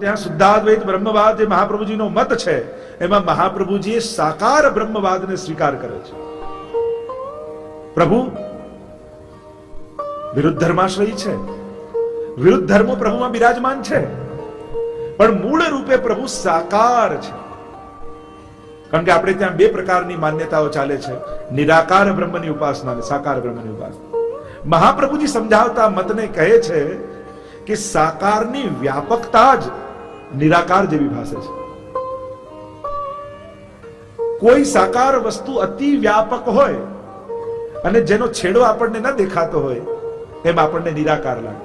ત્યાં શુદ્ધાદ્વૈત બ્રહ્મવાદ જે મહાપ્રભુજીનો મત છે એમાં મહાપ્રભુજીએ સાકાર બ્રહ્મવાદને સ્વીકાર કરે છે. પ્રભુ વિરુદ્ધ ધર્માશ્રયી છે, વિરુદ્ધ ધર્મો પ્રભુમાં બિરાજમાન છે, પણ મૂળ રૂપે પ્રભુ સાકાર છે. કારણ કે આપણે ત્યાં બે પ્રકારની માન્યતાઓ ચાલે છે, નિરાકાર બ્રહ્મની ઉપાસના અને સાકાર બ્રહ્મની ઉપાસના. મહાપ્રભુજી સમજાવતા મતને કહે છે કે સાકારની વ્યાપકતા જ નિરાકાર જેવી ભાસે છે. કોઈ સાકાર વસ્તુ અતિ વ્યાપક હોય અને જેનો છેડો આપણને ન દેખાતો હોય એમ આપણને નિરાકાર લાગે.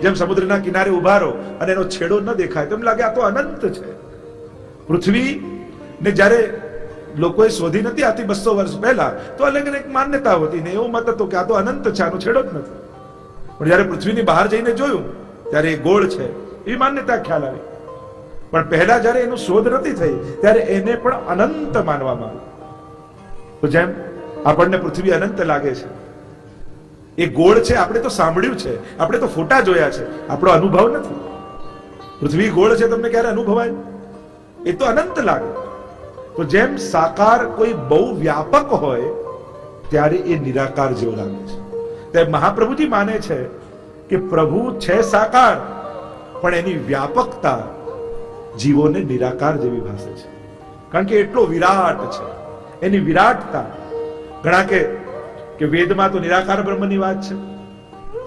જેમ સમુદ્રના કિનારે ઉભા રહો અને એનો છેડો ન દેખાય તો એમ લાગે આ તો અનંત છે. પૃથ્વી ને જ્યારે લોકોએ શોધી નથી આથી 200 વર્ષ પહેલા તો અલગ અલગ માન્યતાઓ હતી ને એવો મત હતો કે આ તો અનંત છે, આનો છેડો જ નથી. પણ જયારે પૃથ્વીની બહાર જઈને જોયું ત્યારે એ ગોળ છે એવી માન્યતા ખ્યાલ આવી. પણ પહેલા જયારે એનું શોધ નથી થઈ ત્યારે એને પણ અનંત માનવામાં આવ્યું. તો જેમ આપણને પૃથ્વી અનંત લાગે છે, એ ગોળ છે, આપણે તો સાંભળ્યું છે, આપણે તો ફોટા જોયા છે, આપણો અનુભવ નથી. પૃથ્વી ગોળ છે તમને ક્યારે અનુભવાય? એ તો અનંત લાગે. તો જેમ સાકાર કોઈ બહુ વ્યાપક હોય ત્યારે એ નિરાકાર જેવો લાગે છે. ત્યારે મહાપ્રભુજી માને છે કે પ્રભુ છે સાકાર પણ એની વ્યાપકતા જીવોને નિરાકાર જેવી ભાસે છે. કારણ કે એટલો વિરાટ છે, એની વિરાટતા. ઘણા કે વેદમાં તો નિરાકાર બ્રહ્મની વાત છે,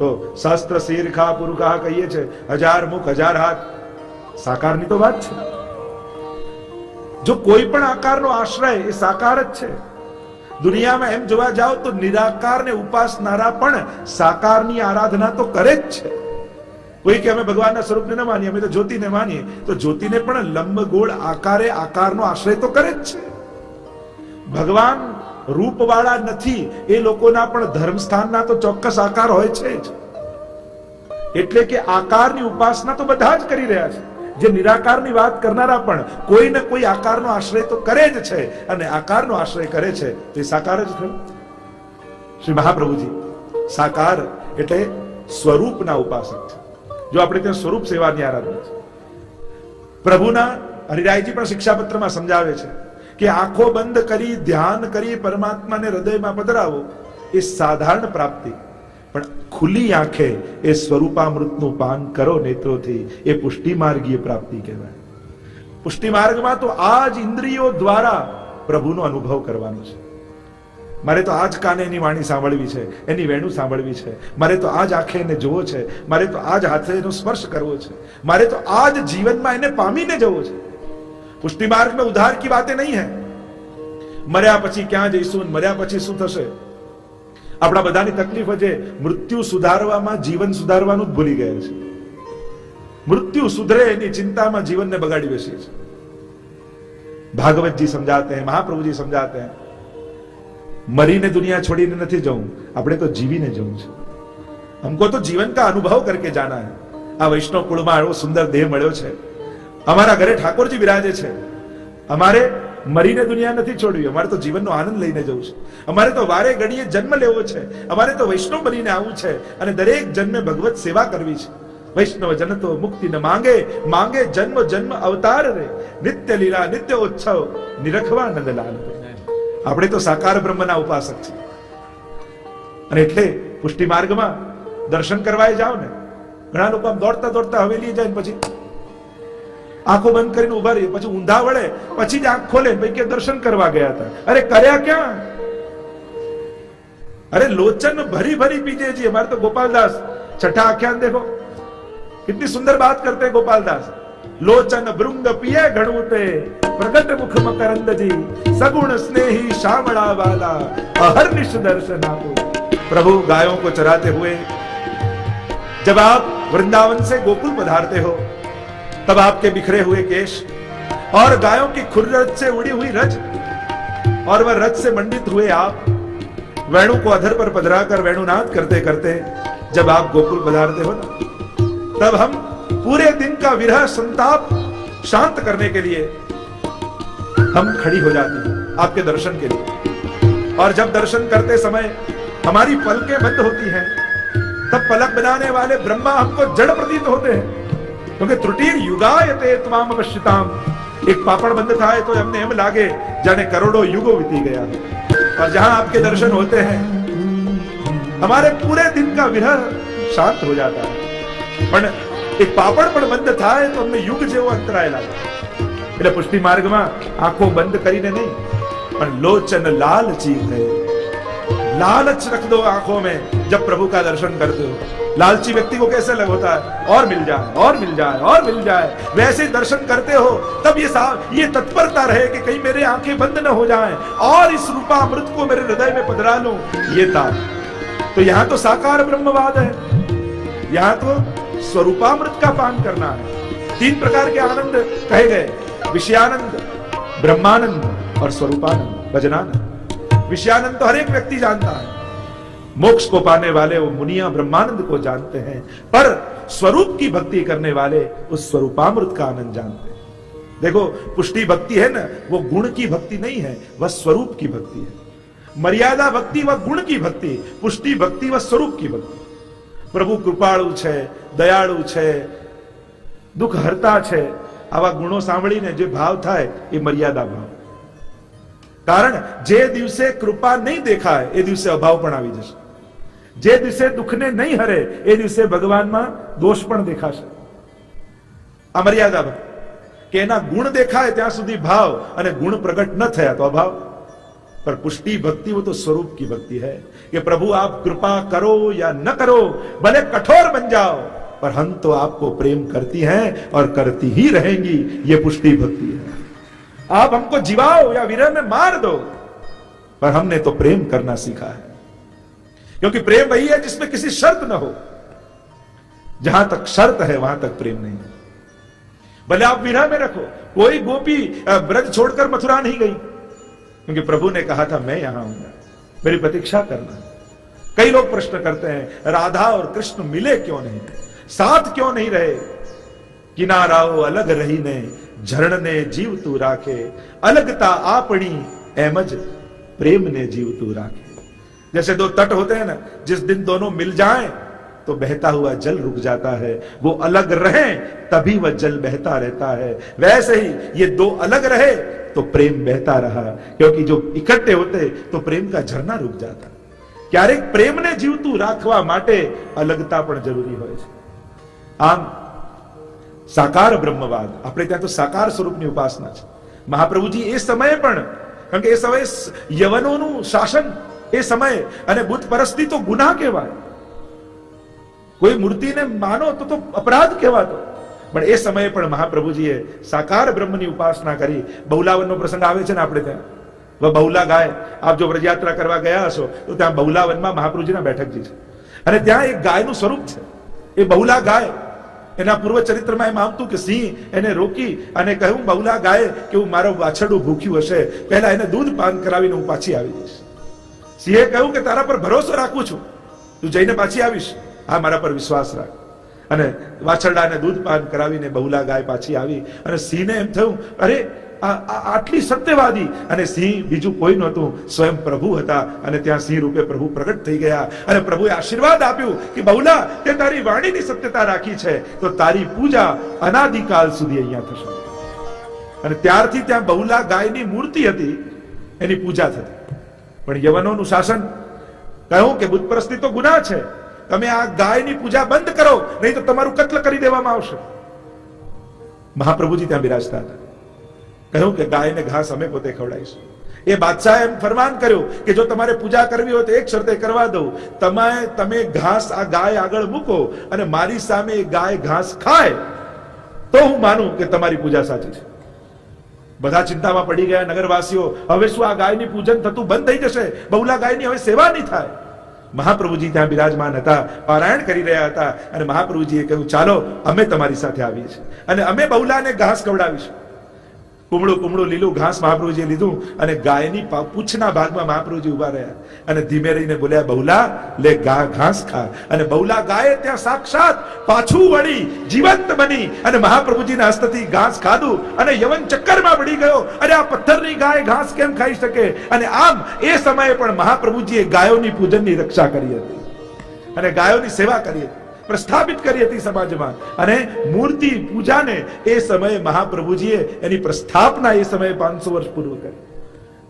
તો શસ્ત્ર શીરખા પુરુખા કહીએ છે, 1000 મુખ 1000 હાથ, સાકારની તો વાત છે. જો કોઈ પણ આકારનો આશ્રય એ સાકાર જ છે. દુનિયામાં એમ જોવા જાઓ તો નિરાકારને ઉપાસનારા પણ સાકારની આરાધના તો કરે જ છે. કોઈ કે અમે ભગવાનના સ્વરૂપને ન માનીએ, અમે તો જ્યોતિને માનીએ, તો જ્યોતિને પણ લંબગોળ આકારે આકારનો આશ્રય તો કરે જ છે. ભગવાન રૂપવાળા નથી એ લોકોના પણ ધર્મસ્થાનના તો ચોક્કસ આકાર હોય છે જ. એટલે કે આકારની ઉપાસના તો બધા જ કરી રહ્યા છે. જે નિરાકારની વાત કરનારા પણ કોઈ ને કોઈ આકારનો આશ્રય તો કરે જ છે, અને આકારનો આશ્રય કરે છે તે સાકાર જ થયું. શ્રી મહાપ્રભુજી સાકાર એટલે સ્વરૂપના ઉપાસક છે. જો આપણે ત્યાં સ્વરૂપ સેવાની આરાધના છે. પ્રભુના હરિરાયજી પણ શિક્ષાપત્રમાં સમજાવે છે કે આંખો બંધ કરી ધ્યાન કરી પરમાત્માને હૃદયમાં પધરાવો એ સાધારણ પ્રાપ્તિ, પણ ખુલ્લી આંખે એ સ્વરૂપામૃતનું પાન કરો નેત્રોથી, એ પુષ્ટિ માર્ગીય પ્રાપ્તિ કહેવાય. પુષ્ટિ માર્ગમાં તો આ જ ઇન્દ્રિયો દ્વારા પ્રભુનો અનુભવ કરવાનો છે. મારે તો આ જ કાને એની વાણી સાંભળવી છે, એની વેણુ સાંભળવી છે, મારે તો આ જ આંખે એને જોવો છે, મારે તો આ જ હાથે એનો સ્પર્શ કરવો છે, મારે તો આ જ જીવનમાં એને પામીને જવો છે. પુષ્ટિ માર્ગ में उधार की बातें नहीं है. મર્યા પછી ક્યાં જઈશું, મર્યા પછી શું થશે? આપણા બધાની તકલીફ છે મૃત્યુ સુધારવામાં જીવન સુધારવાનું જ ભૂલી ગયા છે. મૃત્યુ સુધરે એની ચિંતામાં જીવનને બગાડી બેસીએ છે. ભાગવતજી સમજાતે हैं, महाप्रभु जी समझाते हैं, मरीने दुनिया छोड़ीने નથી જવું, આપણે તો જીવીને જવું છે. हमको तो जीवन का अनुभव करके जाना है. આ વૈષ્ણવ કુળમાં આવો સુંદર દેહ મળ્યો છે. અમારા ઘરે ઠાકોરજી બિરાજે છે. અમારે મરીને દુનિયા નથી છોડવી, અમારે તો જીવનનો આનંદ લઈને જવું છે. અમારે તો વારે ઘડીએ જન્મ લેવો છે, અમારે તો વૈષ્ણવ બનીને આવવું છે અને દરેક જન્મે ભગવત સેવા કરવી છે. વૈષ્ણવ જન તો મુક્તિ ન માંગે, માંગે જન્મ જન્મ અવતાર રે, નિત્ય લીલા નિત્ય ઉત્સવ નિરખવા નંદલાલ. આપણે તો સાકાર બ્રહ્મના ઉપાસક છે. અને એટલે પુષ્ટિ માર્ગમાં દર્શન કરવા જાઓ ને, ઘણા લોકો આમ દોડતા દોડતા હવેલી જાય પછી આંખો બંધ કરીને ઉભા રહીએ, પછી ઊંધા વળે, પછી જ આંખ ખોલે, ભાઈ કે દર્શન કરવા ગયા હતા. અરે કર્યા ક્યાં? अरे लोचन भरी भरी पीजिए जी. हमारे तो गोपालदास छठा आख्यान देखो, कितनी सुंदर बात करते हैं गोपालदास. लोचन भृंग पिए घड़ूते, प्रगट मुख मकरंद जी, सगुण स्नेही श्यामड़ा वाला, अहर्निश दर्शन आपो. प्रभु गायों को चराते हुए जब आप वृंदावन से गोकुल पधारते हो, तब आपके बिखरे हुए केश और गायों की खुर्रत से उड़ी हुई रज, और वह रज से मंडित हुए आप वेणु को अधर पर पधराकर वेणुनाद करते करते जब आप गोकुल पधारते हो ना, तब हम पूरे दिन का विरह संताप शांत करने के लिए हम खड़ी हो जाती हैं आपके दर्शन के लिए. और जब दर्शन करते समय हमारी पलकें बंद होती हैं, तब पलक बनाने वाले ब्रह्मा हमको जड़ प्रतीत होते हैं. કે ત્રુટિર યુગાયતે ત્વામ અવશ્યતામ. એક પાપણ બંધ થાય તો એમને એમ લાગે જાણે કરોડો યુગો વીતી ગયા है. और जहां आपके दर्शन होते हैं हमारे पूरे दिन का विरह शांत हो जाता है. પણ એક પાપણ પણ બંધ થાય તો અમને યુગ જેવો અંતરાય લાગે. એટલે પુષ્ટિ માર્ગમાં આંખો બંધ કરીને નહીં, પણ लोचन लालची है. लालच रख दो आंखों में जब प्रभु का दर्शन करते हो. लालची व्यक्ति को कैसे लग होता है, और मिल जाए और मिल जाए और मिल जाए. वैसे दर्शन करते हो तब ये तत्परता रहे कि कहीं मेरे आंखें बंद न हो जाएं और इस रूपामृत को मेरे हृदय में पधरा लूं. ये था. तो यहां तो साकार ब्रह्मवाद है, यहां तो स्वरूपामृत का पान करना है. 3 प्रकार के आनंद कहे गए, विषयानंद, ब्रह्मानंद और स्वरूपानंद, भजनानंद. विषयानंद तो हर एक व्यक्ति जानता है, मोक्ष को पाने वाले वो मुनिया ब्रह्मानंद को जानते हैं, पर स्वरूप की भक्ति करने वाले उस स्वरूपामृत का आनंद जानते हैं. देखो पुष्टि भक्ति है ना, वो गुण की भक्ति नहीं है, वह स्वरूप की भक्ति है. मर्यादा भक्ति वह गुण की भक्ति, पुष्टि भक्ति वह स्वरूप की भक्ति. प्रभु कृपाळु છે, દયાળુ છે, દુઃખ હરતા છે, આવા ગુણો સાંભળીને જે ભાવ થાય એ મર્યાદા ભાવ. કારણ જે દિવસે કૃપા નહીં દેખાય એ દિવસે અભાવ પણ આવી જશે. જે દિવસે દુઃખને નહીં હરે એ દિવસે ભગવાનમાં દોષ પણ દેખાશે. આ મર્યાદા ભાવ કે એના ગુણ દેખાય ત્યાં સુધી ભાવ અને ગુણ પ્રગટ ન થયા તો અભાવ. पर पुष्टि भक्ति वो तो स्वरूप की भक्ति है कि प्रभु आप कृपा करो या न करो, भले कठोर बन जाओ, पर हम तो आपको प्रेम करती हैं और करती ही रहेंगी. ये पुष्टि भक्ति है. आप हमको जिवाओ या विरह में मार दो, पर हमने तो प्रेम करना सीखा है. क्योंकि प्रेम वही है जिसमें किसी शर्त न हो. जहां तक शर्त है वहां तक प्रेम नहीं है. भले आप विरह में रखो. कोई गोपी ब्रज छोड़कर मथुरा नहीं गई, क्योंकि प्रभु ने कहा था मैं यहां आऊंगा, मेरी प्रतीक्षा करना. कई लोग प्रश्न करते हैं राधा और कृष्ण मिले क्यों नहीं, साथ क्यों नहीं रहे. किनाराओ अलग रही ने झरण ने जीव तू राखे, अलगता आपणी एमज प्रेम ने जीव तू राखे. जैसे 2 तट होते हैं ना, जिस दिन दोनों मिल जाएं तो बहता हुआ जल रुक जाता है, वो अलग रहे तभी वह जल बहता रहता है. वैसे ही ये 2 अलग रहे तो प्रेम बहता रहा, क्योंकि जो इकट्ठे होते तो प्रेम का झरना रुक जाता. क्यारेक प्रेम ने जीवતું રાખવા માટે અલગતા પણ જરૂરી હોય છે. આમ સાકાર બ્રહ્મવાદ, આપણે ત્યાં તો સાકાર સ્વરૂપની ઉપાસના છે. મહાપ્રભુજી એ સમયે પણ, કારણ કે એ સમયે યવનોનું શાસન, એ સમયે અને બુદ્ધ પરસ્તી તો ગુનાહ કહેવાય. કોઈ મૂર્તિને માનો તો અપરાધ કહેવાતો. પણ એ સમયે પણ મહાપ્રભુજીએ સાકાર બ્રહ્મની ઉપાસના કરી. બહુલાવનનો પ્રસંગ આવે છે ને આપણે ત્યાં, બહુલા ગાય. આપ જો વ્રજયાત્રા કરવા ગયા હશો તો ત્યાં બહુલાવનમાં મહાપ્રભુજીના બેઠકજી છે, અને ત્યાં એક ગાયનું સ્વરૂપ છે. એ બહુલા ગાય, એના પૂર્વ ચરિત્રમાં એમ આવતું કે સિંહ એને રોકી અને કહ્યું બહુલા ગાય કે હું મારો વાછરડું ભૂખ્યું હશે, પહેલા એને દૂધ પાન કરાવીને હું પાછી આવી જઈશ. સિંહે કહ્યું કે તારા પર ભરોસો રાખું છું, તું જઈને પાછી આવીશ, હા મારા પર વિશ્વાસ રાખ. અને વાછરડાને દૂધ પાન કરાવીને બહુલા ગાય પાછી આવી. અને સિંહને એમ થયું અરે આટલી સત્યવાદી, અને સિંહ બીજું કોઈ નહોતું, સ્વયં પ્રભુ હતા. અને ત્યાં સિંહ રૂપે પ્રભુ પ્રગટ થઈ ગયા અને પ્રભુએ આશીર્વાદ આપ્યું કે બહુલા તે તારી વાણીની સત્યતા રાખી છે તો તારી પૂજા અનાદિકાલ સુધી અહીંયા થશે. અને ત્યારથી ત્યાં બહુલા ગાયની મૂર્તિ હતી, એની પૂજા થતી. પણ યવનોનું શાસન કહ્યું કે બુદ્ધ પરસ્તી તો ગુનાહ છે, તમે આ ગાયની પૂજા બંધ કરો, નહીં તો તમારું કત્લ કરી દેવામાં આવશે. મહાપ્રભુજી ત્યાં બિરાજતા હતા. કહ્યું કે ગાયને ઘાસ અમે પોતે ખવડાવીશું. એ બાદશાહે એમ ફરમાન કર્યું કે જો તમારે પૂજા કરવી હોય તો એક શરતે કરવા દઉં, તમે ઘાસ આ ગાય આગળ મૂકો અને મારી સામે એ ગાય ઘાસ ખાય તો હું માનું કે તમારી પૂજા સાચી છે. બધા ચિંતામાં પડી ગયા નગરવાસીઓ. હવે શું આ ગાયની પૂજન થતું બંધ થઈ જશે, બહુલા ગાયની હવે સેવા નહીં થાય. મહાપ્રભુજી ત્યાં બિરાજમાન હતા, પારાયણ કરી રહ્યા હતા. અને મહાપ્રભુજીએ કહ્યું ચાલો અમે તમારી સાથે આવીએ છીએ અને અમે બહુલાને ઘાસ ખવડાવીશું. કુમળું લીલું ઘાસ મહાપ્રભુજીએ લીધું અને ગાયની પૂંછના ભાગમાં મહાપ્રભુજી ઉભા રહ્યા અને ધીમે રહીને બોલ્યા બહુલા લે ઘાસ ખા. અને બહુલા ગાયે ત્યાં સાક્ષાત પાછું વળી જીવંત બની અને મહાપ્રભુજીના હસ્તથી ઘાસ ખાધું અને યવન ચક્કરમાં પડી ગયો. અરે આ પથ્થરની ગાય ઘાસ કેમ ખાઈ શકે? અને આમ એ સમયે પણ મહાપ્રભુજીએ ગાયોની પૂજનની રક્ષા કરી હતી અને ગાયોની સેવા કરી હતી. પ્રસ્થાપિત કરી હતી સમાજમાં, અને મૂર્તિ પૂજાને એ સમયે મહાપ્રભુજીએ એની પ્રસ્થાપના એ સમયે 500 વર્ષ પૂર્વ કરી.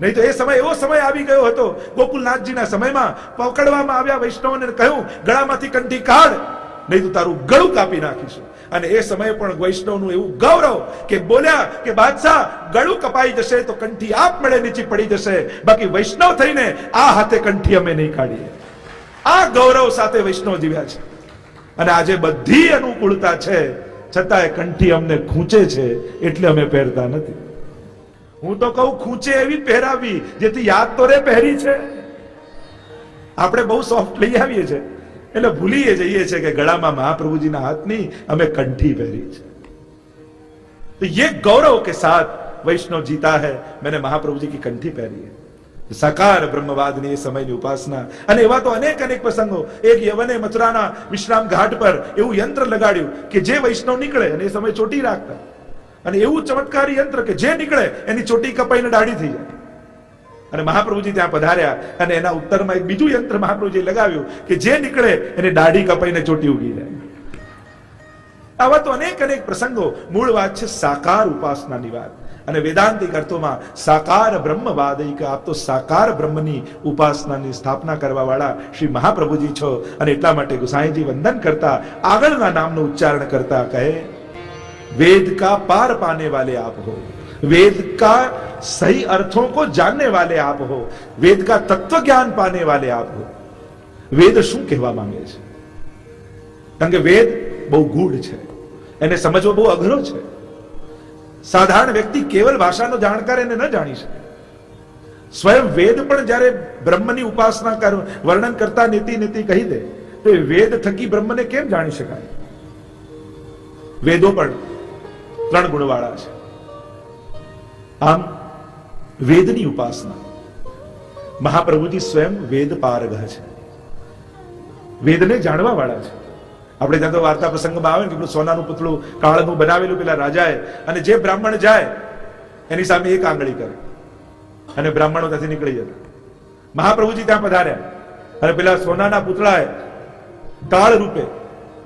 નહીં તો એ સમય એવો સમય આવી ગયો હતો, ગોકુલનાથજીના સમયમાં પકડવામાં આવ્યા વૈષ્ણવોને કહ્યું ગળામાંથી કંઠી કાઢ, નહીં તો તારું ગળું કાપી નાખીશું. અને એ સમયે પણ વૈષ્ણવનું એવું ગૌરવ કે બોલ્યા કે બાદશાહ ગળું કપાઈ જશે તો કંઠી આપમેળે નીચે પડી જશે, બાકી વૈષ્ણવ થઈને આ હાથે કંઠી અમે નહીં કાઢીએ. આ ગૌરવ સાથે વૈષ્ણવ જીવ્યા છે. અને આજે બધી અનુકૂળતા છે છતાંય કંઠી અમને ખૂંચે છે એટલે અમે પહેરતા નથી. હું તો કહું ખૂંચે એવી પહેરાવી જેથી યાદ તો રે પહેરી છે. આપણે બહુ સોફ્ટ લઈ આવીએ છીએ એટલે ભૂલીએ જઈએ છીએ કે ગળામાં મહાપ્રભુજીના હાથની અમે કંઠી પહેરી છે. तो ये गौरव के साथ वैष्णव जीता है, मैंने महाप्रभु जी की कंठी पहरी है. साकार ब्रह्मवादनी समयની ઉપાસના. અને એવા તો અનેક પ્રસંગો. એક યવને મથુરાના વિશ્રામ ઘાટ પર એવું યંત્ર લગાડ્યું કે જે વૈષ્ણવ નીકળે, અને એ સમય ચોટી રાખતા, અને એવું ચમત્કારી યંત્ર કે જે નીકળે એની ચોટી કપાઈને દાઢી થઈ જાય. અને મહાપ્રભુજી ત્યાં પધાર્યા અને એના ઉત્તરમાં એક બીજું યંત્ર મહાપ્રભુજી લગાવ્યું કે જે નીકળે એને દાઢી કપાઈને ચોટી ઉગી જાય. આવા તો અનેક પ્રસંગો. મૂળ વાત છે સાકાર ઉપાસનાની વાત. અને વેદાંતિક અર્થોમાં સાકાર બ્રહ્મવાદિક, આપ તો સાકાર બ્રહ્મની ઉપાસનાની સ્થાપના કરવા વાળા શ્રી મહાપ્રભુજી છો. અને એટલા માટે ગુસાઈજી વંદન કરતા આગળના નામનું ઉચ્ચારણ કરતા કહે, वेद का पार पाने वाले आप हो, वेद का सही अर्थों को जानने वाले आप हो, वेद का तत्व ज्ञान पाने वाले आप हो. वेद શું કહેવા માંગે છે? કારણ કે વેદ બહુ ગૂઢ છે, એને સમજવો બહુ અઘરો છે. સાધારણ વ્યક્તિ કેવલ ભાષાનો જાણકાર એને ન જાણી શકે. સ્વયં વેદ પણ જ્યારે બ્રહ્મની ઉપાસના વર્ણન કરતા નીતિ કહી દે તો એ વેદ થકી બ્રહ્મને કેમ જાણી શકાય? વેદો પણ 3 ગુણવાળા છે. આમ વેદની ઉપાસના, મહાપ્રભુજી સ્વયં વેદ પારગ છે, વેદને જાણવા વાળા છે. આપણે ત્યાં તો વાર્તા પ્રસંગમાં આવે ને કે સોનાનું પુતળું કાળનું બનાવેલું પેલા રાજાએ, અને જે બ્રાહ્મણ જાય એની સામે એક આંગળી કરે અને બ્રાહ્મણો ત્યાંથી નીકળી જતા. મહાપ્રભુજી ત્યાં પધાર્યા અને પેલા સોનાના પુતળાએ કાળ રૂપે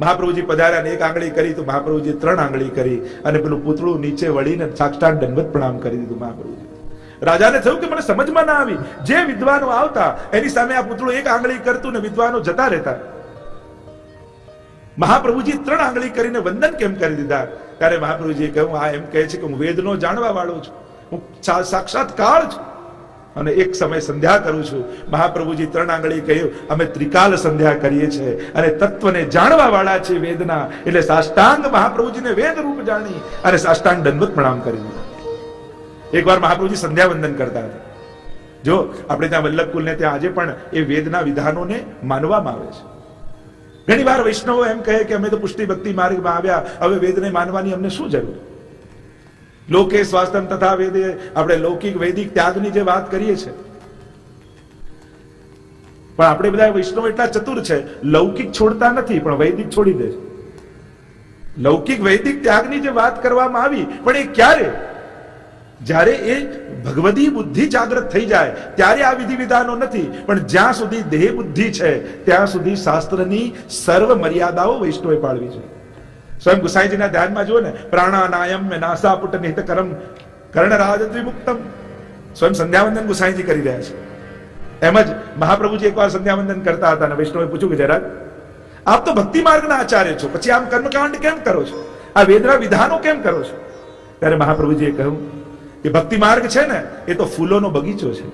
મહાપ્રભુજી પધાર્યા અને એક આંગળી કરી તો મહાપ્રભુજી 3 આંગળી કરી અને પેલું પુતળું નીચે વળીને સાષ્ટાંગ દંડવત પ્રણામ કરી દીધું મહાપ્રભુજી. રાજાને થયું કે મને સમજમાં ના આવી, જે વિદ્વાનો આવતા એની સામે આ પુતળું એક આંગળી કરતું ને વિદ્વાનો જતા રહેતા. મહાપ્રભુજી 3 આંગળી કરીને વંદન કેમ કરી દીધા? ત્યારે મહાપ્રભુજીએ કહ્યું, આ એમ કહે છે કે હું વેદનો જાણવા વાળો છું, હું સાક્ષાત કાળ છું અને એક સમય સંધ્યા કરું છું. મહાપ્રભુજી 3 આંગળી કહ્યું, અમે ત્રિકાલ સંધ્યા કરીએ છીએ અને તત્વને જાણવા વાળા છે વેદના. એટલે સાષ્ટાંગ મહાપ્રભુજીને વેદ રૂપ જાણી અને સાષ્ટાંગ દંડવત પ્રણામ કરી દીધા. એકવાર મહાપ્રભુજી સંધ્યા વંદન કરતા હતા. જો આપણે ત્યાં વલ્લભકુલને ત્યાં આજે પણ એ વેદના વિધાનોને માનવામાં આવે છે. ઘણી વાર વૈષ્ણવો એમ કહે કે અમે તો પુષ્ટિ ભક્તિ માર્ગમાં આવ્યા, હવે વેદને માનવાની અમને શું જરૂર? લોકે સ્વાસ્થ્યમ તથા વેદે, આપણે લૌકિક વૈદિક ત્યાગની જે વાત કરીએ છીએ, પણ આપણે બધા વૈષ્ણવ એટલા ચતુર છે, લૌકિક છોડતા નથી પણ વૈદિક છોડી દે છે. લૌકિક વૈદિક ત્યાગની જે વાત કરવામાં આવી, પણ એ ક્યારે? જ્યારે એ ભગવદી બુદ્ધિ જાગૃત થઈ જાય ત્યારે આ વિધિ વિધાનો નથી. પણ જ્યાં સુધી દેહ બુદ્ધિ છે ત્યાં સુધી શાસ્ત્રની સર્વ મર્યાદાઓ વૈષ્ણવે પાળવી છે. સ્વયં ગુસાઈજીના ધ્યાનમાં જુઓ ને, પ્રાણાનાયમ મે નાસાપુટ નિહિત કરમ કર્ણરાજ દ્વિમુક્તમ. સ્વયં સંધ્યાવંદન ગુસાઈજી કરી રહ્યા છે. એમ જ મહાપ્રભુજી એકવાર સંધ્યાવંદન કરતા હતા અને વૈષ્ણવે પૂછ્યું કે જરા આપ તો ભક્તિ માર્ગના આચાર્ય છો, પછી આમ કર્મકાંડ કેમ કરો છો? આ વેદના વિધાનો કેમ કરો છો? ત્યારે મહાપ્રભુજીએ કહ્યું કે ભક્તિ માર્ગ છે ને એ તો ફૂલોનો બગીચો છે,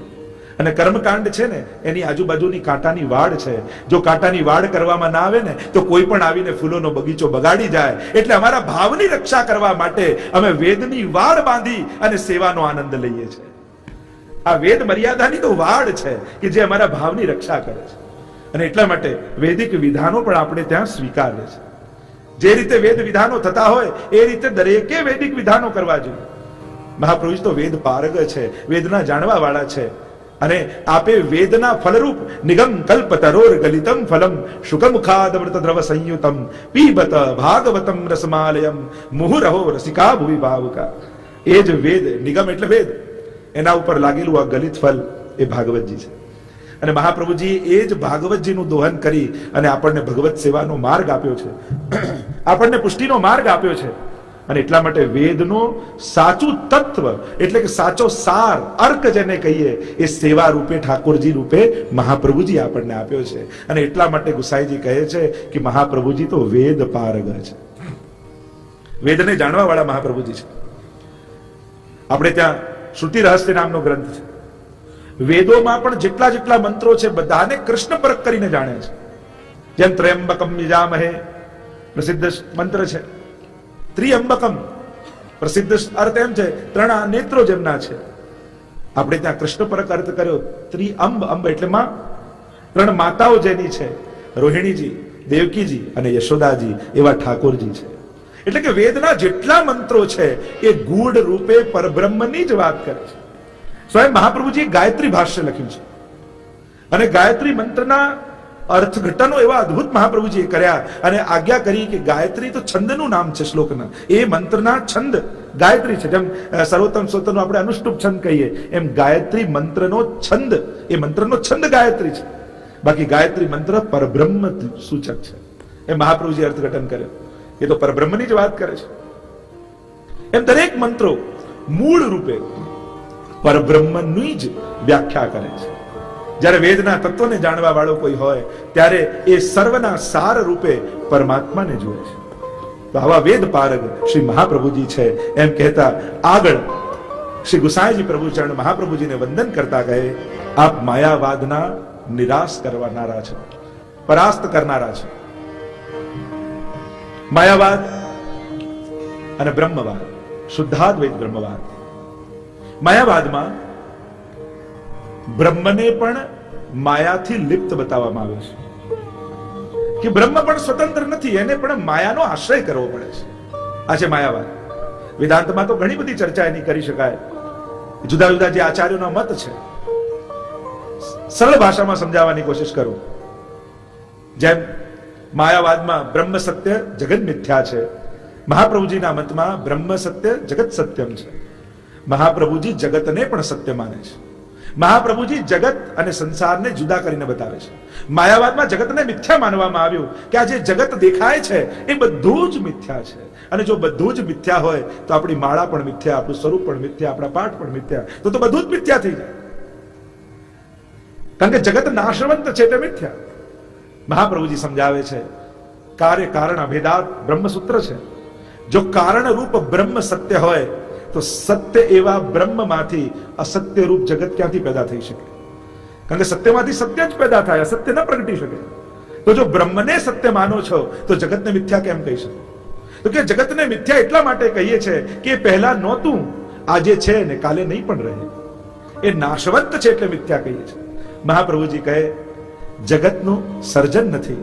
અને કર્મકાંડ છે ને એની આજુબાજુની કાંટાની વાડ છે. જો કાંટાની વાડ કરવામાં ના આવે ને તો કોઈ પણ આવીને ફૂલોનો બગીચો બગાડી જાય. એટલે અમારા ભાવની રક્ષા કરવા માટે અમે વેદની વાડ બાંધી અને સેવાનો આનંદ લઈએ છીએ. આ વેદ મર્યાદાની તો વાડ છે કે જે અમારા ભાવની રક્ષા કરે છે. અને એટલા માટે વૈદિક વિધાનો પણ આપણે ત્યાં સ્વીકારે છે. જે રીતે વેદ વિધાનો થતા હોય એ રીતે દરેકે વૈદિક વિધાનો કરવા જોઈએ. મહાપ્રભુજી તો વેદ પારગ છે, વેદના જાણવા વાળા છે. અને આપે વેદના ફલરૂપ નિગમ કલ્પતરોર ગલિતમ ફલમ શુકમુખાદમૃત દ્રવ સંયુતમ પીબત ભાગવતમ રસમાલયમ મુહુરહો રસિકા ભુવિ ભાવુકા. એ જ વેદ, નિગમ એટલે વેદ, એના ઉપર લાગેલું આ ગલિત ફલ એ ભાગવતજી છે. અને મહાપ્રભુજી એ જ ભાગવતજીનું દોહન કરી અને આપણને ભગવત સેવાનો માર્ગ આપ્યો છે, આપણને પુષ્ટિનો માર્ગ આપ્યો છે. અને એટલા માટે વેદનો સાચું તત્વ એટલે કે સાચો સાર, અર્ક જેને કહીએ, એ સેવા રૂપે, ઠાકોરજી રૂપે મહાપ્રભુજી આપણને આપ્યો છે. અને એટલા માટે ગુસાઈજી કહે છે કે મહાપ્રભુજી તો વેદ પારગ છે, વેદને જાણવા વાળા મહાપ્રભુજી છે. આપણે ત્યાં શ્રુતિ રહસ્ય નામનો ગ્રંથ છે. વેદોમાં પણ જેટલા જેટલા મંત્રો છે બધાને કૃષ્ણ પરક કરીને જાણે છે. જેમ ત્રયંબકમ યજામહે પ્રસિદ્ધ મંત્ર છે, ત્રિઅંબકમ પ્રસિદ્ધ અર્થ એમ છે ત્રણ નેત્રો જેમના છે. આપણે ત્યાં કૃષ્ણ પરક અર્થ કર્યો ત્રિઅંબ, અંબ એટલે માં, ત્રણ માતાઓ જેની છે, રોહિણીજી, દેવકીજી અને યશોદાજી, એવા ઠાકોરજી છે. એટલે કે વેદના જેટલા મંત્રો છે એ ગૂઢ રૂપે પરબ્રહ્મની જ વાત કરે છે. સ્વયં મહાપ્રભુજી ગાયત્રી ભાષ્ય લખ્યું છે અને ગાયત્રી મંત્રના અર્થઘટનો એવા અદ્ભુત મહાપ્રભુજીએ કર્યા અને આજ્ઞા કરી કે ગાયત્રી તો છંદનું નામ છે શ્લોકના, એ મંત્રના છંદ ગાયત્રી છે. જેમ સર્વોત્તમ સ્તોત્રનો આપણે અનુષ્ટુપ છંદ કહીએ એમ ગાયત્રી મંત્રનો છંદ, એ મંત્રનો છંદ ગાયત્રી છે. બાકી ગાયત્રી મંત્ર પરબ્રહ્મ સૂચક છે, એ મહાપ્રભુજી અર્થઘટન કર્યો. એ તો પરબ્રહ્મની જ વાત કરે છે. એમ દરેક મંત્રો મૂળ રૂપે પરબ્રહ્મની જ વ્યાખ્યા કરે છે. જ્યારે વેદના તત્વને જાણવા વાળો કોઈ હોય ત્યારે એ સર્વના સાર રૂપે પરમાત્માને જુએ છે. તો આવા વેદ પારગ શ્રી મહાપ્રભુજી છે. એમ કહેતા આગળ શ્રી ગુસાઈજી પ્રભુચરણ મહાપ્રભુજીને વંદન કરતા કહે, આપ માયાવાદના નિરાશ કરવાનારા છો, પરાસ્ત કરનારા છો. માયાવાદ અને બ્રહ્મવાદ, શુદ્ધાદ્વૈત બ્રહ્મવાદ. માયાવાદમાં બ્રહ્મને પણ માયાથી લિપ્ત બતાવવામાં આવ્યો છે કે બ્રહ્મ પણ સ્વતંત્ર નથી, એને પણ માયાનો આશ્રય કરવો પડે છે. આ છે માયાવાદ. વેદાંતમાં તો ઘણી બધી ચર્ચા એની કરી શકાય, જુદા જુદા જે આચાર્યોના મત છે. સરળ ભાષામાં સમજાવવાની કોશિશ કરું. જેમ માયાવાદમાં બ્રહ્મ સત્ય, જગત મિથ્યા છે. મહાપ્રભુજીના મતમાં બ્રહ્મ સત્ય, જગત સત્યમ છે. મહાપ્રભુજી જગતને પણ સત્ય માને છે. મહાપ્રભુજી જગત અને સંસારને જુદા કરીને બતાવે છે. માયાવાદમાં જગતને મિથ્યા માનવામાં આવ્યું કે આ જે જગત દેખાય છે એ બધું જ મિથ્યા છે. અને જો બધું જ મિથ્યા હોય તો આપણી માળા પણ મિથ્યા, આપણું સ્વરૂપ પણ મિથ્યા, આપણા પાઠ પણ મિથ્યા, તો બધું જ મિથ્યા થઈ જાય. કારણ કે જગત નાશવંત છે તે મિથ્યા. મહાપ્રભુજી સમજાવે છે કાર્ય કારણ અભેદાત બ્રહ્મસૂત્ર છે. જો કારણ રૂપ બ્રહ્મ સત્ય હોય તો સત્ય એવા બ્રહ્મમાંથી અસત્ય રૂપ જગત ક્યાંથી પેદા થઈ શકે? કારણ કે સત્યમાંથી સત્ય જ પેદા થાય, અસત્ય ન પ્રગટી શકે. તો જો બ્રહ્મને સત્ય માનો છો તો જગતને મિથ્યા કેમ કહી શકો? તો કે જગતને મિથ્યા એટલા માટે કહીએ છે કે પહેલા નહોતું, આજે છે ને કાલે નહીં પણ રહે. એ નાશવંત છે એટલે મિથ્યા કહીએ છીએ. મહાપ્રભુજી કહે જગતનું સર્જન નથી,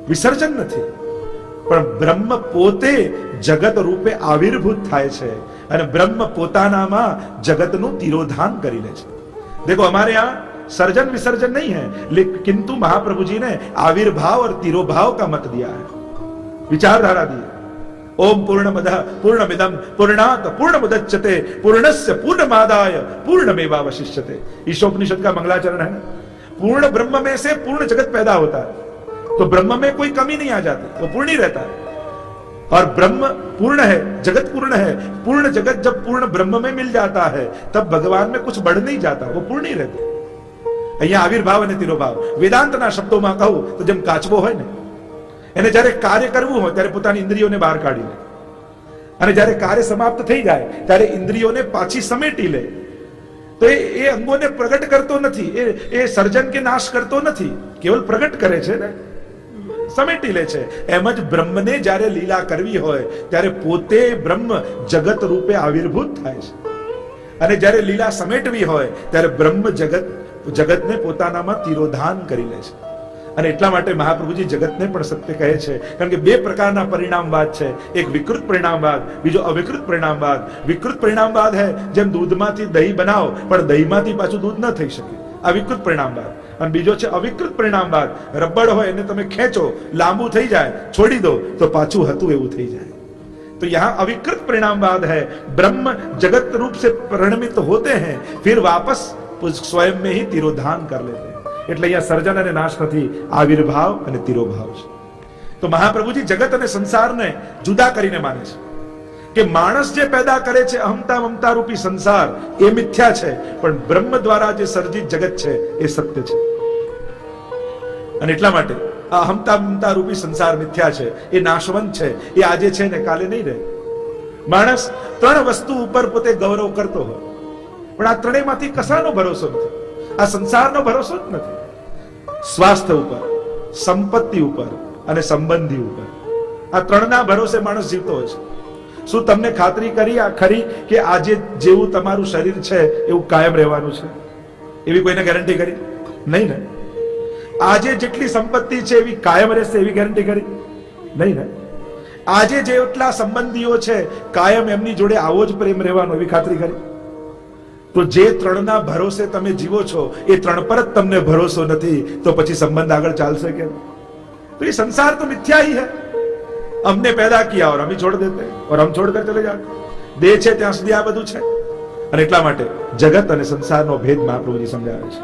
વિસર્જન નથી, પણ બ્રહ્મ પોતે જગત રૂપે આવિર્ભૂત થાય છે અને બ્રહ્મ પોતાનામાં જગતનું તિરોધાન કરી લે છે. देखो हमारे यहाँ सर्जन विसर्जन नहीं है, लेकिन किंतु महाप्रभु जी ने आविर्भाव और तिरोभाव का मत दिया है, विचारधारा दी है. ओम पूर्णमदः पूर्णमिदं पूर्णात् पूर्णमुदच्यते पूर्णस्य पूर्णमादाय पूर्णमेवावशिष्यते. ईशोपनिषद का मंगलाचरण है ना. पूर्ण ब्रह्म में से पूर्ण जगत पैदा होता है, तो ब्रह्म में कोई कमी नहीं आ जाती, वो पूर्ण ही रहता है. और ब्रह्म पूर्ण है, जगत पूर्ण है. पूर्ण जगत जब पूर्ण ब्रह्म में मिल जाता है तब भगवान में कुछ बढ़ नहीं जाता, वो पूर्ण ही रहते. અહીંયા આવિર્ભાવ અને તિરોભાવ વેદાંતના શબ્દોમાં કહું તો જેમ કાચબો હોય ને, એને જ્યારે કાર્ય કરવું હોય ત્યારે પોતાની ઇન્દ્રિયોને બહાર કાઢી લે, અને જ્યારે કાર્ય સમાપ્ત થઈ જાય ત્યારે ઇન્દ્રિયોને પાછી સમેટી લે. તો એ અંગોને પ્રગટ કરતો નથી, એ સર્જન કે નાશ કરતો નથી, કેવલ પ્રગટ કરે છે ને, સમેટી લે છે. એમ જ બ્રહ્મને જ્યારે લીલા કરવી હોય ત્યારે પોતે બ્રહ્મ જગત રૂપે આવિર્ભૂત થાય છે, અને જ્યારે લીલા સમેટવી હોય ત્યારે બ્રહ્મ જગતને પોતાનામાં તિરોધાન કરી લે છે. અને એટલા માટે મહાપ્રભુજી જગતને પણ સત્ય કહે છે. કારણ કે બે પ્રકારના પરિણામવાદ છે, એક વિકૃત પરિણામવાદ, બીજો અવિકૃત પરિણામવાદ. વિકૃત પરિણામવાદ હે જેમ દૂધમાંથી દહીં બનાવો પણ દહીંમાંથી પાછું દૂધ ન થઈ શકે, આ વિકૃત પરિણામવાદ. અને બીજો છે અવિકૃત પરિણામવાદ, રબડ હોય એને તમે ખેંચો, લાંબુ થઈ જાય, છોડી દો તો પાછું હતું એવું થઈ જાય. तो यहाँ अविकृत परिणामवाद है. ब्रह्म जगत रूप से परिणमित होते हैं, फिर वापस स्वयं में ही तिरोधान कर लेते हैं. એટલે અહીંયા સર્જન અને નાશ નથી, આવિર્ભાવ અને તિરોભાવ છે. તો મહાપ્રભુજી જગત અને સંસારને જુદા કરીને માને છે કે માણસ જે પેદા કરે છે અહમતા મમતા રૂપી સંસાર એ મિથ્યા છે, પણ બ્રહ્મ દ્વારા જે સર્જિત જગત છે એ સત્ય છે. અને એટલા માટે આ અહમતા મમતા રૂપી સંસાર મિથ્યા છે, એ નાશવંત છે, એ આજે છે ને કાલે નહીં રહે. માણસ ત્રણ વસ્તુ ઉપર પોતે ગૌરવ કરતો હોય, પણ આ ત્રણેયમાંથી કશાનો ભરોસો નથી. આ સંસારનો ભરોસો જ નથી. સ્વાસ્થ્ય ઉપર, સંપત્તિ ઉપર અને સંબંધી ઉપર, આ ત્રણના ભરોસે માણસ જીવતો હોય છે. શું તમને ખાતરી કરી આ ખરી કે આજે જેવું તમારું શરીર છે એવું કાયમ રહેવાનું છે? એવી કોઈને ગેરંટી કરી? નહીં ને. આજે જેટલી સંપત્તિ છે એવી કાયમ રહેશે એવી ગેરંટી કરી? નહીં ને. આજે જેટલા સંબંધીઓ છે કાયમ એમની જોડે આવો જ પ્રેમ રહેવાનો એવી ખાતરી કરી? તો જે ત્રણના ભરોસે તમે જીવો છો એ ત્રણ પર જ તમને ભરોસો નથી, તો પછી સંબંધ આગળ ચાલશે કેમ? तो ये संसार तो मिथ्या ही है. हमने पैदा किया और हम ही छोड़ देते हैं और हम छोड़कर चले जाते. देह છે ત્યાં સુધી આ બધું છે. અને એટલા માટે જગત અને સંસારનો ભેદ મહાપ્રભુજી સમજાવે છે.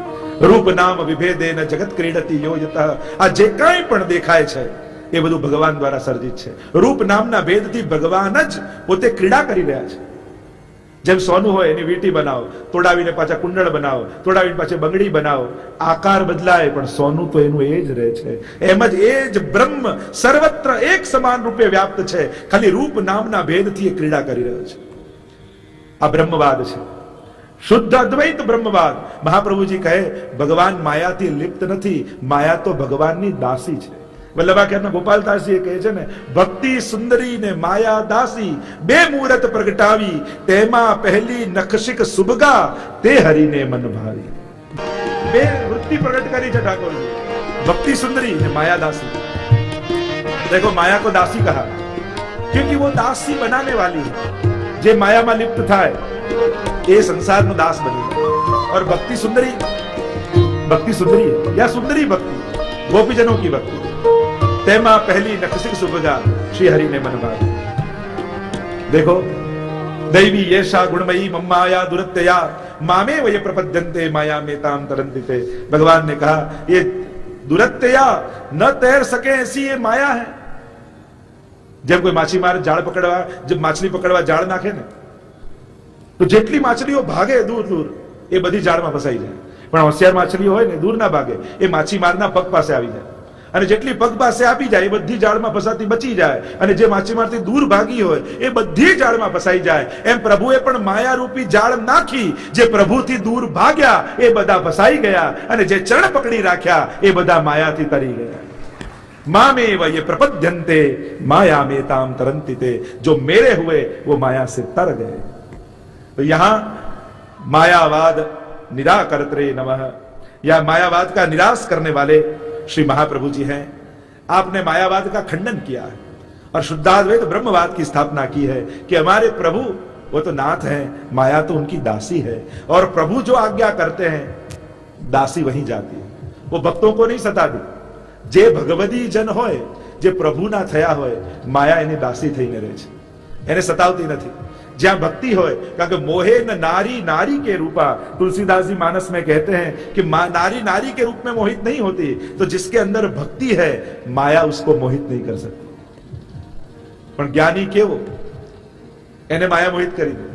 રૂપ નામ વિભેદેન જગત ક્રીડતી યોજત. આ જે કાંઈ પણ દેખાય છે એ બધું ભગવાન દ્વારા સર્જિત છે. રૂપ નામના ભેદથી ભગવાન જ પોતે ક્રીડા કરી રહ્યા છે. જેમ સોનું હોય એની વીંટી બનાવો, તોડાવીને પાછા કુંડળ બનાવો, તોડાવીને પાછા બંગડી બનાવો, આકાર બદલાય પણ સોનું તો એનું એ જ રહે છે. એમ જ એ જ બ્રહ્મ સર્વત્ર એક સમાન રૂપે વ્યાપ્ત છે, ખાલી રૂપ નામના ભેદથી એ ક્રીડા કરી રહ્યો છે. આ બ્રહ્મવાદ છે, શુદ્ધ અદ્વૈત બ્રહ્મવાદ. મહાપ્રભુજી કહે ભગવાન માયાથી લિપ્ત નથી, માયા તો ભગવાનની દાસી છે. વલ્લભાખ્યાતના ગોપાલદાસજી કહે છે ને, ભક્તિ સુંદરી ને માયા દાસી બે મુહૂર્ત પ્રગટાવી, તેમાં પહેલી નખશિક સુબગા તે હરિને મન ભાવી. બે વૃત્તિ પ્રગટ કરી છે ઠાકોરજી, ભક્તિ સુंदरी ने माया दासी. देखो माया को दासी कहा क्योंकि वो दासी बनाने वाली है. जे माया में लिप्त થાય એ સંસારનો દાસ બની. और भक्ति सुंदरी है या सुंदरी भक्ति, गोपीजनों की भक्ति. तेमा पहली नखसिक सुबगा श्री हरि ने मन भावी. देखो दैवी येषा गुणमयी मम्माया दुरत्यया मामे वय प्रपद्यन्ते माया में ताम तरन्ति ते. भगवान ने कहा ये दुरत्यया न तैर सके ऐसी ये माया है. जब कोई माछीमार जाल पकड़वा, जब माछली पकड़वा जाल नाखे ने तो જેટલી માછલીઓ ભાગે દૂર દૂર એ બધી જાળમાં ફસાઈ જાય, પણ હોશિયાર માછલીઓ હોય ને દૂર ના ભાગે, એ માછીમારના પગ પાસે આવી જાય, અને જેટલી પગ પાસે આવી જાય એ બધી જાળમાં ફસાતી બચી જાય, અને જે માછીમારથી દૂર ભાગી હોય એ બધી જાળમાં ફસાઈ જાય. એમ પ્રભુએ પણ માયારૂપી જાળ નાખી, જે પ્રભુથી દૂર ભાગ્યા એ બધા ફસાઈ ગયા, અને જે ચરણ પકડી રાખ્યા એ બધા માયાથી તરી ગયા. मामेव ये प्रपद्यन्ते माया में ताम तरन्ति ते. जो मेरे हुए वो माया से तर गए. तो यहां मायावाद निराकर्त्रे नमः, या मायावाद का निराश करने वाले श्री महाप्रभु जी हैं. आपने मायावाद का खंडन किया है और शुद्धाद्वैत ब्रह्मवाद की स्थापना की है कि हमारे प्रभु वो तो नाथ हैं, माया तो उनकी दासी है, और प्रभु जो आज्ञा करते हैं दासी वहीं जाती है. वो भक्तों को नहीं सताती. જે ભગવદી જન હોય, જે પ્રભુના થયા હોય, માયા એની દાસી થઈને રહે છે, એને સતાવતી નથી. જ્યાં ભક્તિ હોય, કારણ કે મોહે ન નારી नारी के रूपा, तुलसीदास जी मानस में कहते हैं कि नारी नारी के रूप में मोहित नहीं होती, तो जिसके अंदर भक्ति है माया उसको मोहित नहीं कर सकती. પણ જ્ઞાની કેવો, એને માયા મોહિત કરી દે.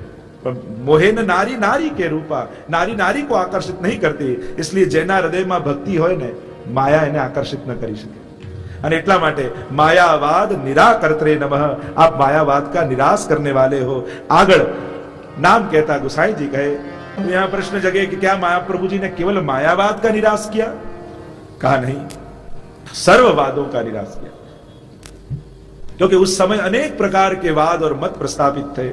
મોહે ન નારી नारी के रूपा, नारी नारी को आकर्षित नहीं करती. इसलिए જેના હૃદયમાં ભક્તિ હોય ને માયા એને આકર્ષિત ન કરી શકે. અને એટલા માટે માયાવાદ નિરાકર્ત્રે નમઃ. आप मायावाद का निराश करने वाले हो. આગળ नाम कहता गोसाई जी कहे, यहां प्रश्न जगे कि क्या महाप्रभु जी ने केवल मायावाद का निराश किया? कहा नहीं, सर्ववादों का निराश किया. क्योंकि उस समय अनेक प्रकार के वाद और मत प्रस्तावित थे.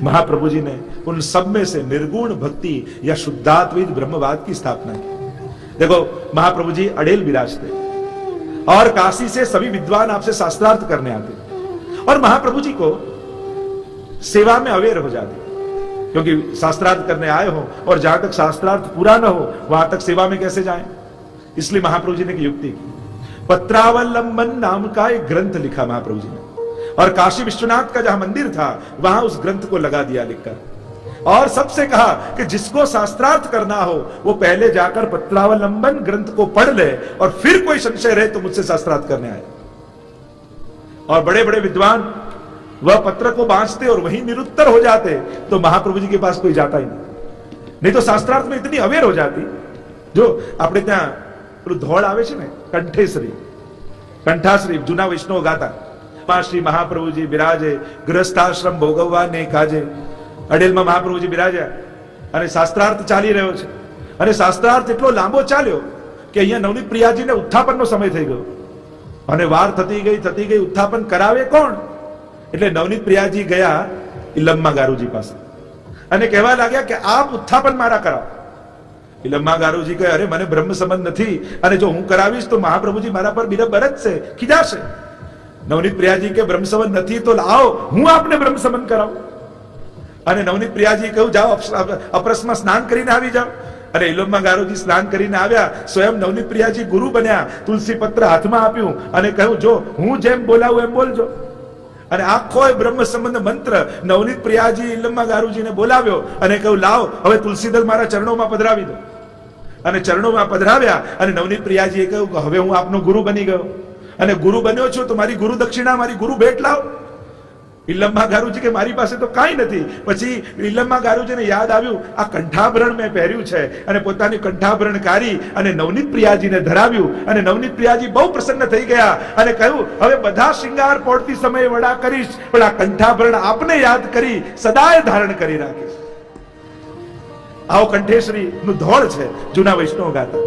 महाप्रभु जी ने उन सब में से निर्गुण भक्ति या शुद्धाद्वैत ब्रह्मवाद की स्थापना की. देखो महाप्रभु जी अड़ेल विराजते और काशी से सभी विद्वान आपसे शास्त्रार्थ करने आते, और महाप्रभु जी को सेवा में अवेयर हो जाते, क्योंकि शास्त्रार्थ करने आए हो और जहां तक शास्त्रार्थ पूरा न हो वहां तक सेवा में कैसे जाएं. इसलिए महाप्रभु जी ने एक युक्ति की. पत्रावलंबन नाम का एक ग्रंथ लिखा महाप्रभु जी ने, और काशी विश्वनाथ का जहां मंदिर था वहां उस ग्रंथ को लगा दिया लिखकर. और सबसे कहा कि जिसको शास्त्रार्थ करना हो वो पहले जाकर पत्रावलंबन ग्रंथ को पढ़ ले और फिर कोई संशय रहे तो मुझसे शास्त्रार्थ करने आए। और बड़े बड़े विद्वान वह पत्र को बांचते और वहीं निरुत्तर हो जाते, तो महाप्रभु जी के पास कोई जाता ही नहीं तो शास्त्रार्थ में इतनी अवेर हो जाती। जो આપણે ત્યાં પેલું ધોળ આવે છે ને, કંઠેશ્રી, કંઠાશ્રી જૂના વૈષ્ણવ ગાતા, શ્રી મહાપ્રભુજી બિરાજે ગૃહસ્થાશ્રમ ભોગવવા ને કાજે। અડેલમાં મહાપ્રભુજી બિરાજ્યા અને શાસ્ત્રાર્થ ચાલી રહ્યો છે અને શાસ્ત્રાર્થ એટલો લાંબો ચાલ્યો કે અહીંયા નવનીત પ્રિયાજીને ઉત્થાપનનો સમય થઈ ગયો અને વાર થતી ગઈ ઉત્થાપન કરાવે કોણ? એટલે નવનીત પ્રિયાજી ગયા ઇલમ્મા ગારુજી પાસે અને કહેવા લાગ્યા કે આપ ઉત્થાપન મારા કરાવો। ઇલમ્મા ગારુજી કહે અરે મને બ્રહ્મ સંબંધ નથી અને જો હું કરાવીશ તો મહાપ્રભુજી મારા પર બીરા બરસશે, ખીજાશે। નવનીત પ્રિયાજી કે બ્રહ્મ સંબંધ નથી તો લાવો હું આપને બ્રહ્મ સંબંધ કરાવું। અને નવનીત પ્રિયાજી કહ્યું જાઓ અપરસમાં સ્નાન કરીને આવી જાઓ। અને ઇલમ્મા ગારુજી સ્નાન કરીને આવ્યા, સ્વયં નવનીત પ્રિયાજી ગુરુ બન્યા, તુલસી પત્ર હાથમાં આપ્યું અને કહ્યું જો હું જેમ બોલાવું એમ બોલજો। અને આખો બ્રહ્મ સંબંધ મંત્ર નવનીત પ્રિયાજી ઇલમ્મા ગારુજીને બોલાવ્યો અને કહ્યું લાવ હવે તુલસીદલ મારા ચરણોમાં પધરાવી દો। અને ચરણોમાં પધરાવ્યા અને નવનીત પ્રિયાજીએ કહ્યું કે હવે હું આપનો ગુરુ બની ગયો અને ગુરુ બન્યો છું તો મારી ગુરુ દક્ષિણા, મારી ગુરુ ભેટ લાવ। ઇલમ્મા ગારુજી કે મારી પાસે તો કાંઈ નથી। પછી ઇલમ્મા ગારુજીને યાદ આવ્યું આ કંઠાભરણ મેં પહેર્યું છે અને પોતાની કંઠાભરણ કાઢી અને નવનીત પ્રિયાજીને ધરાવ્યું અને નવનીત પ્રિયાજી બહુ પ્રસન્ન થઈ ગયા અને કહ્યું હવે બધા શિંગાર પોળતી સમયે વડા કરીશ પણ આ કંઠાભરણ આપને યાદ કરી સદાય ધારણ કરી રાખીશ। આવો કંઠેશ્વરી નું ધોળ છે, જૂના વૈષ્ણવ ગાતા।